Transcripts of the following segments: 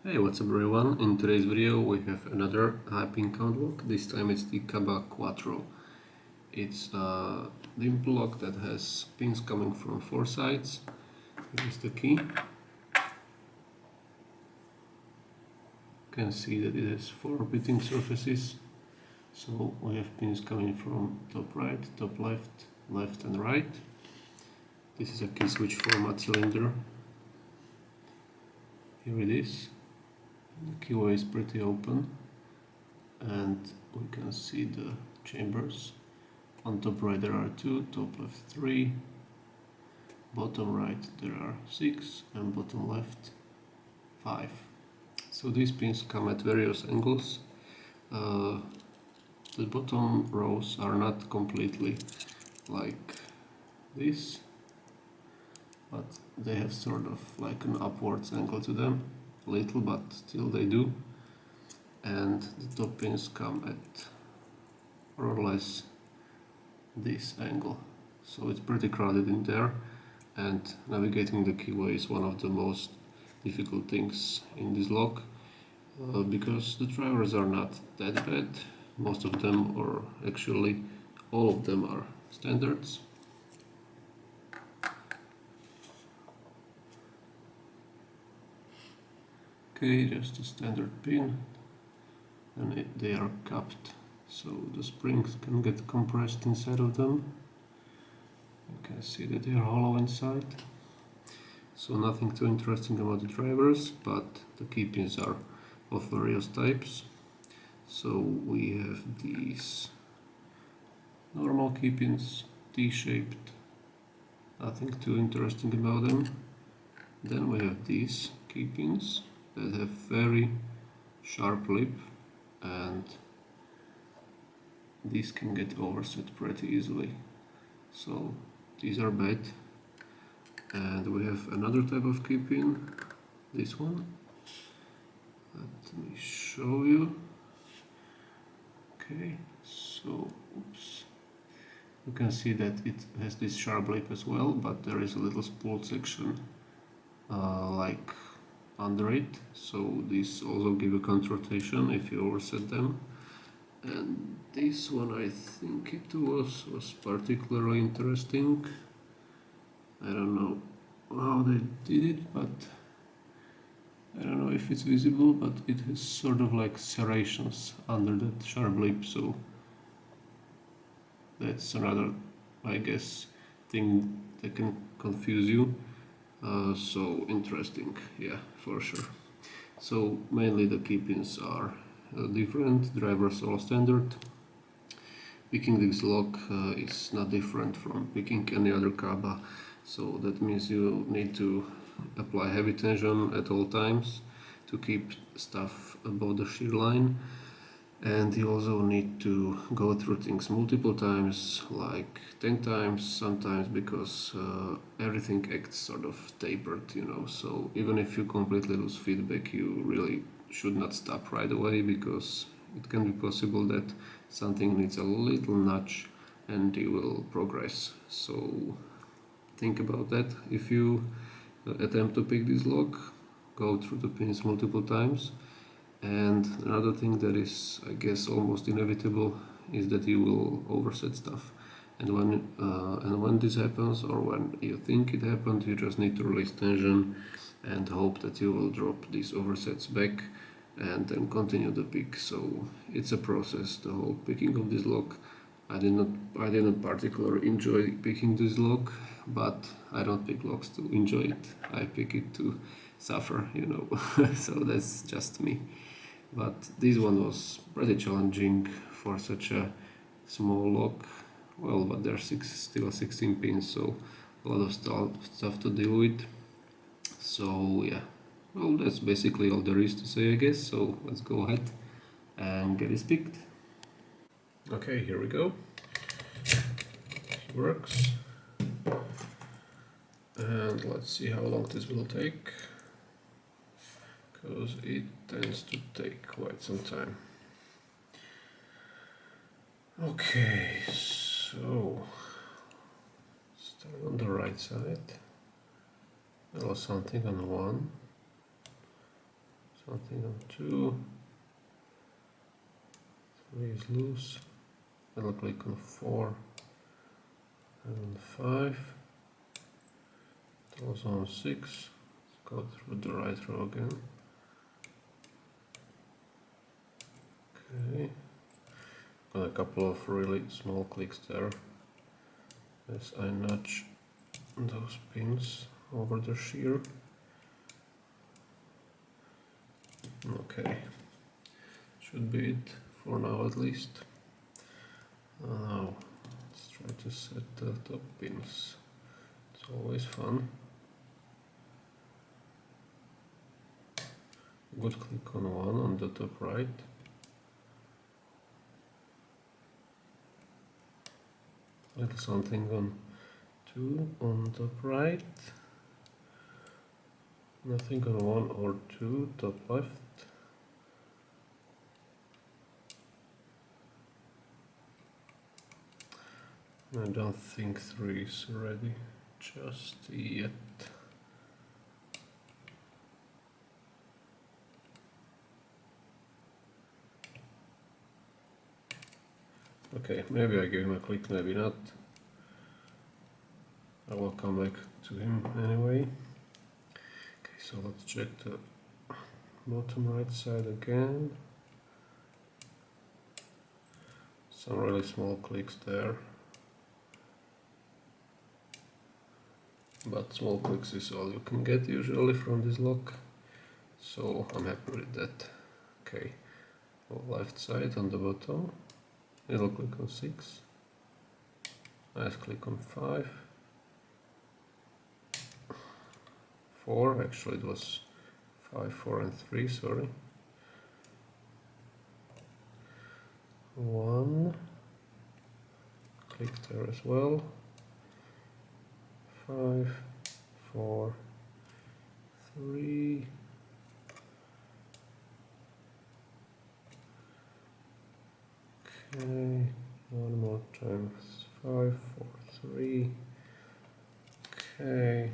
Hey, what's up everyone? In today's video we have another high pin count lock. This time it's the Kaba Quattro. It's a dimple lock that has pins coming from four sides. Here's the key. You can see that it has four repeating surfaces. So we have pins coming from top right, top left, left and right. This is a key switch format cylinder. Here it is. The keyway is pretty open and we can see the chambers. On top right there are 2, top left 3, bottom right there are 6 and bottom left 5. So these pins come at various angles. The bottom rows are not completely like this, but they have sort of like an upwards angle to them, little, but still they do. And the top pins come at more or less this angle, so it's pretty crowded in there, and navigating the keyway is one of the most difficult things in this lock, because the drivers are not that bad. Most of them, or actually all of them, are standards. Okay, just a standard pin, and they are capped, so the springs can get compressed inside of them. You can see that they are hollow inside. So nothing too interesting about the drivers, but the key pins are of various types. So we have these normal key pins, T-shaped, nothing too interesting about them. Then we have these key pins that have very sharp lip, and these can get overset pretty easily. So these are bad. And we have another type of key pin, this one. Let me show you. Okay, so oops. You can see that it has this sharp lip as well, but there is a little spool section like under it, so these also give a counter rotation if you overset them. And this one, I think it was particularly interesting. I don't know how they did it, but I don't know if it's visible, but it has sort of like serrations under that sharp lip, so that's another, I guess, thing that can confuse you. So interesting, yeah, for sure. So mainly the key pins are different, drivers all standard. Picking this lock is not different from picking any other Kaba, so that means you need to apply heavy tension at all times to keep stuff above the shear line, and you also need to go through things multiple times, like 10 times sometimes, because everything acts sort of tapered, you know. So even if you completely lose feedback, you really should not stop right away, because it can be possible that something needs a little nudge and you will progress. So think about that if you attempt to pick this lock. Go through the pins multiple times. And another thing that is, I guess, almost inevitable is that you will overset stuff. And when this happens, or when you think it happened, you just need to release tension and hope that you will drop these oversets back and then continue the pick. So it's a process, the whole picking of this lock. I didn't particularly enjoy picking this lock, but I don't pick locks to enjoy it. I pick it to suffer, you know. So that's just me. But this one was pretty challenging for such a small lock. Well, but there are still 16 pins, so a lot of stuff to deal with. So yeah, well, that's basically all there is to say, I guess. So let's go ahead and get it picked. Okay, here we go. It works. And let's see how long this will take, because it tends to take quite some time. Okay, so start on the right side. There was something on one, something on 2, 3 is loose, I'll click on 4 and on 5, also on 6, let's go through the right row again. Okay, got a couple of really small clicks there as I nudge those pins over the shear. Okay, should be it for now at least. Now let's try to set the top pins. It's always fun. Good click on 1 on the top right. Little something on 2 on top right. Nothing on 1 or 2 top left. I don't think 3 is ready just yet. Okay, maybe I give him a click, maybe not. I will come back to him anyway. Okay, so let's check the bottom right side again. Some really small clicks there. But small clicks is all you can get usually from this lock, so I'm happy with that. Okay, left side on the bottom, little click on 6, nice click on 5, 4, actually it was 5, 4 and 3, sorry. 1, click there as well. 5, 4, 3, okay, one more time, 5, 4, 3, okay,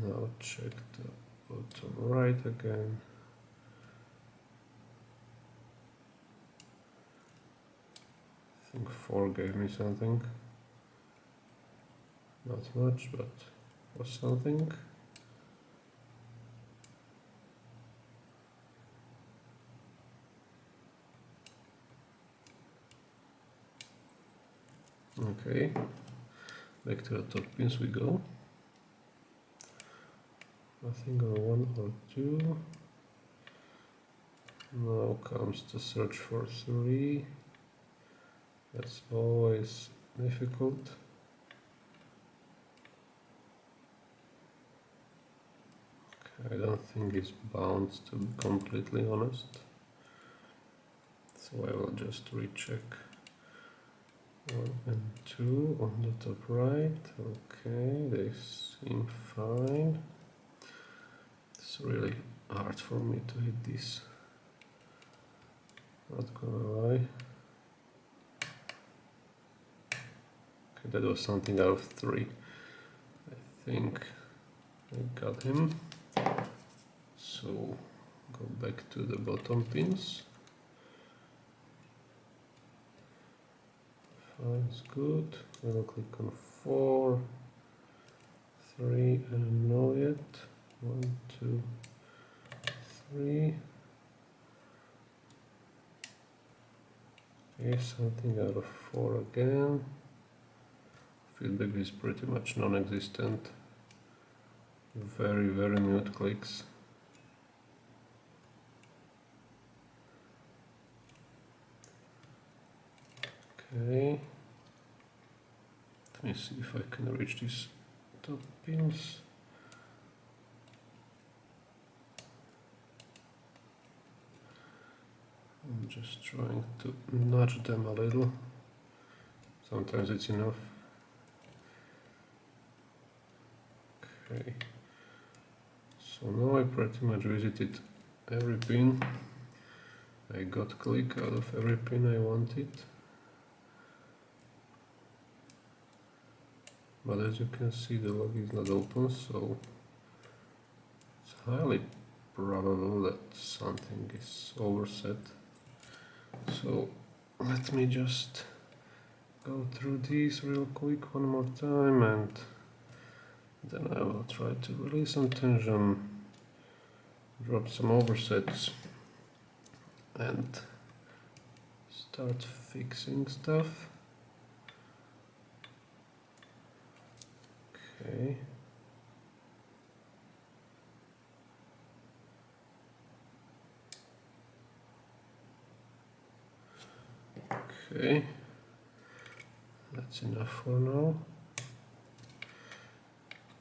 now check the bottom right again. I think 4 gave me something. Not much, but was something. Okay, back to the top pins we go. Nothing on 1 or 2. Now comes the search for 3. That's always difficult. I don't think it's bound, to be completely honest, so I will just recheck 1 and 2 on the top right. Okay, they seem fine. It's really hard for me to hit this, not gonna lie. Okay, that was something out of 3. I think I got him. So go back to the bottom pins. 5 is good. I will click on 4, 3, I don't know yet. 1, 2, 3. Okay, something out of 4 again. Feedback is pretty much non-existent. Very, very mute clicks. Okay, let me see if I can reach these top pins. I'm just trying to nudge them a little. Sometimes it's enough. Okay, so now I pretty much visited every pin. I got click out of every pin I wanted. But as you can see, the log is not open, so it's highly probable that something is overset. So let me just go through these real quick one more time, and then I will try to release some tension, drop some oversets, and start fixing stuff. Okay. Okay, that's enough for now.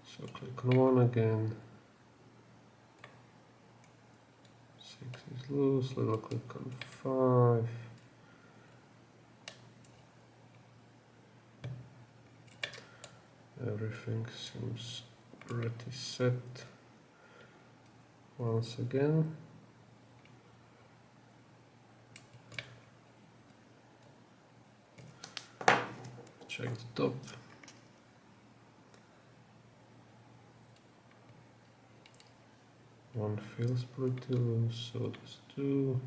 So click on 1 again. 6 is loose, little click on 5. Everything seems pretty set. Once again. Check the top. One feels pretty loose, so does 2.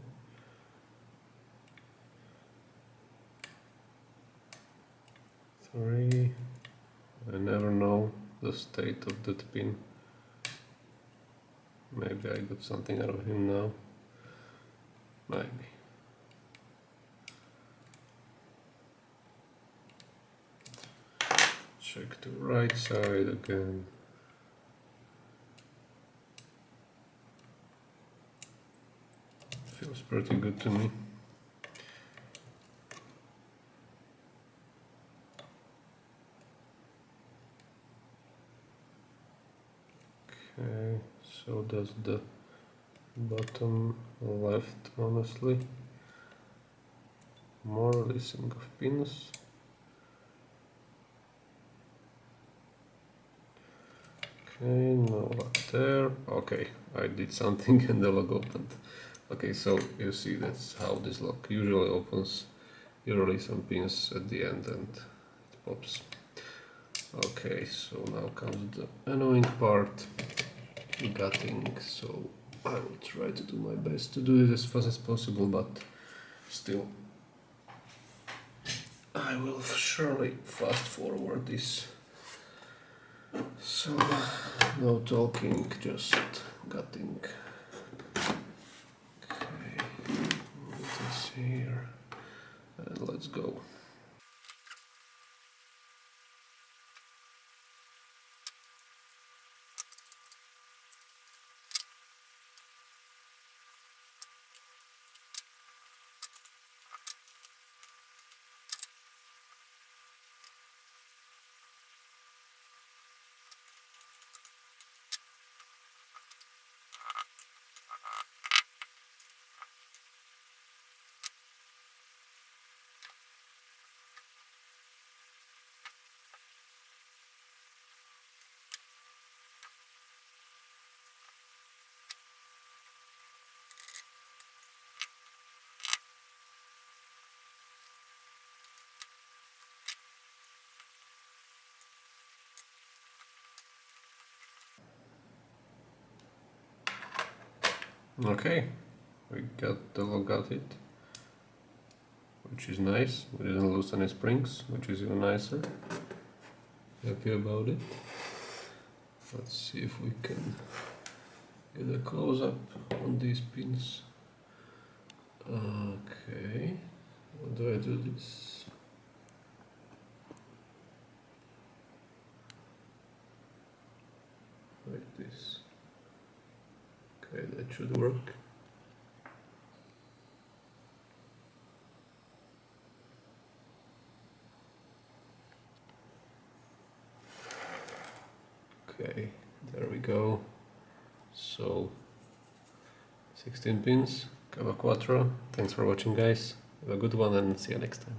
Three. I never know the state of that pin. Maybe I got something out of him now. Maybe. Check the right side again. Feels pretty good to me. Okay, so does the bottom left, honestly. More releasing of pins. Okay, no luck there. Okay, I did something and the lock opened. Okay, so you see that's how this lock usually opens. You release some pins at the end and it pops. Okay, so now comes the annoying part, gutting. So I will try to do my best to do it as fast as possible, but still I will surely fast forward this. So no talking, just gutting. Okay, put this here and let's go. Okay, we got it, which is nice. We didn't lose any springs, which is even nicer. Happy about it. Let's see if we can get a close-up on these pins. Okay, how do I do this? Like this. Okay, that should work. Okay, there we go. So 16 pins, Kaba Quattro. Thanks for watching, guys. Have a good one and see you next time.